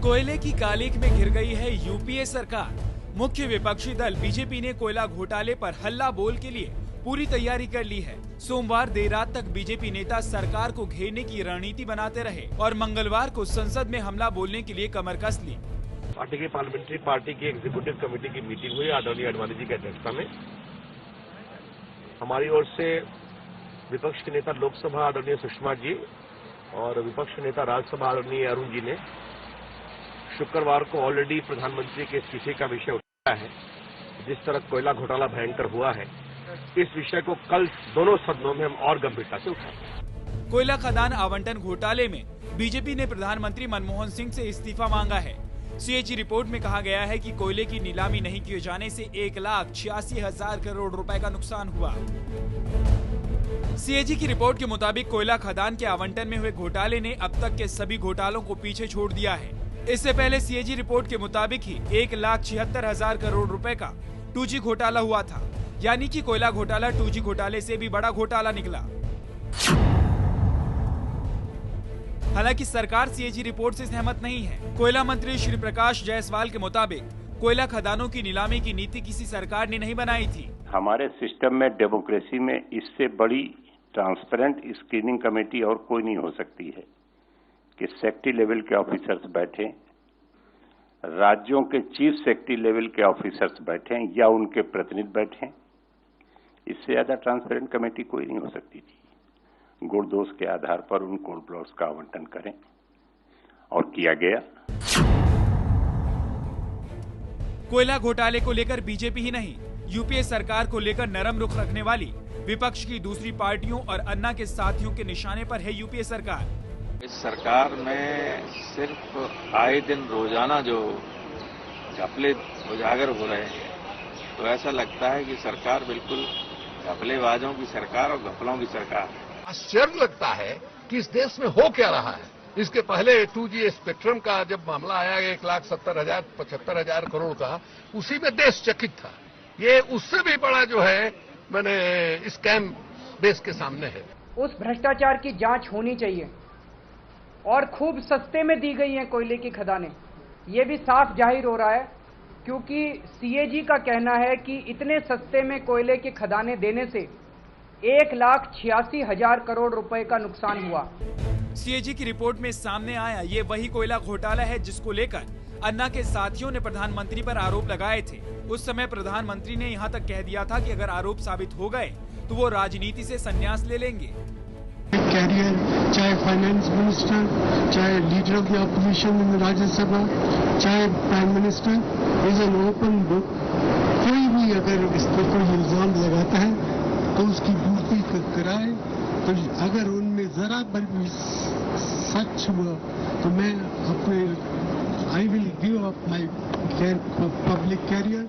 कोयले की कालीख में घिर गई है यूपीए सरकार। मुख्य विपक्षी दल बीजेपी ने कोयला घोटाले पर हल्ला बोल के लिए पूरी तैयारी कर ली है। सोमवार देर रात तक बीजेपी नेता सरकार को घेरने की रणनीति बनाते रहे और मंगलवार को संसद में हमला बोलने के लिए कमर कस ली। पार्टी की पार्लियामेंट्री पार्टी की एग्जीक्यूटिव कमेटी की मीटिंग हुई आदरणीय आडवाणी जी की अध्यक्षता में। हमारी ओर से विपक्ष के नेता लोकसभा आदरणीय सुषमा जी और विपक्ष के नेता राज्यसभा आदरणीय अरुण जी ने शुक्रवार को ऑलरेडी प्रधानमंत्री के इस्तीफे का विषय उठाया है। जिस तरह कोयला घोटाला भयंकर हुआ है, इस विषय को कल दोनों सदनों में हम और गंभीरता से उठाएंगे। कोयला खदान आवंटन घोटाले में बीजेपी ने प्रधानमंत्री मनमोहन सिंह से इस्तीफा मांगा है। सीएजी रिपोर्ट में कहा गया है कि कोयले की नीलामी नहीं किए जाने से 1,86,000 करोड़ रुपए का नुकसान हुआ। सीएजी की रिपोर्ट के मुताबिक कोयला खदान के आवंटन में हुए घोटाले ने अब तक के सभी घोटालों को पीछे छोड़ दिया है। इससे पहले सीएजी रिपोर्ट के मुताबिक ही 1,76,000 करोड़ रुपए का 2G घोटाला हुआ था, यानी कि कोयला घोटाला 2G घोटाले से भी बड़ा घोटाला निकला। हालांकि सरकार सीएजी रिपोर्ट से सहमत नहीं है। कोयला मंत्री श्री प्रकाश जायसवाल के मुताबिक कोयला खदानों की नीलामी की नीति किसी सरकार ने नहीं बनाई थी। हमारे सिस्टम में, डेमोक्रेसी में इससे बड़ी ट्रांसपेरेंट स्क्रीनिंग कमेटी और कोई नहीं हो सकती है कि सेक्रेटरी लेवल के ऑफिसर्स बैठे, राज्यों के चीफ सेक्रेटरी लेवल के ऑफिसर्स बैठे या उनके प्रतिनिधि बैठे। इससे ज्यादा ट्रांसपेरेंट कमेटी कोई नहीं हो सकती थी। गुण दोष के आधार पर उन कोल ब्लॉक्स का आवंटन करें और किया गया। कोयला घोटाले को लेकर बीजेपी ही नहीं, यूपीए सरकार को लेकर नरम रुख रखने वाली विपक्ष की दूसरी पार्टियों और अन्ना के साथियों के निशाने पर है यूपीए सरकार। इस सरकार में सिर्फ आए दिन रोजाना जो घपले उजागर हो रहे हैं, तो ऐसा लगता है कि सरकार बिल्कुल घपलेबाजों की सरकार और घपलों की सरकार है। आश्चर्य लगता है कि इस देश में हो क्या रहा है। इसके पहले 2G स्पेक्ट्रम का जब मामला आया 1,70,000-75,000 करोड़ का, उसी में देश चकित था। ये उससे भी बड़ा जो है मैंने स्कैम देश के सामने है। उस भ्रष्टाचार की जांच होनी चाहिए और खूब सस्ते में दी गई हैं कोयले की खदानें। ये भी साफ जाहिर हो रहा है क्योंकि सीएजी का कहना है कि इतने सस्ते में कोयले की खदानें देने से 1,86,000 करोड़ रुपए का नुकसान हुआ। सीएजी की रिपोर्ट में सामने आया ये वही कोयला घोटाला है जिसको लेकर अन्ना के साथियों ने प्रधानमंत्री पर आरोप लगाए थे। उस समय प्रधानमंत्री ने यहाँ तक कह दिया था कि अगर आरोप साबित हो गए तो वो राजनीति से संन्यास ले लेंगे। कैरियर, चाहे फाइनेंस मिनिस्टर, चाहे leader of the opposition in Rajya Sabha, चाहे prime minister, is an open book. कोई भी अगर इस पर कोई इल्जाम लगाता है तो उसकी पूर्ति कराए। तो अगर उनमें जरा भी सच हुआ तो मैं अपने I will give up my public career.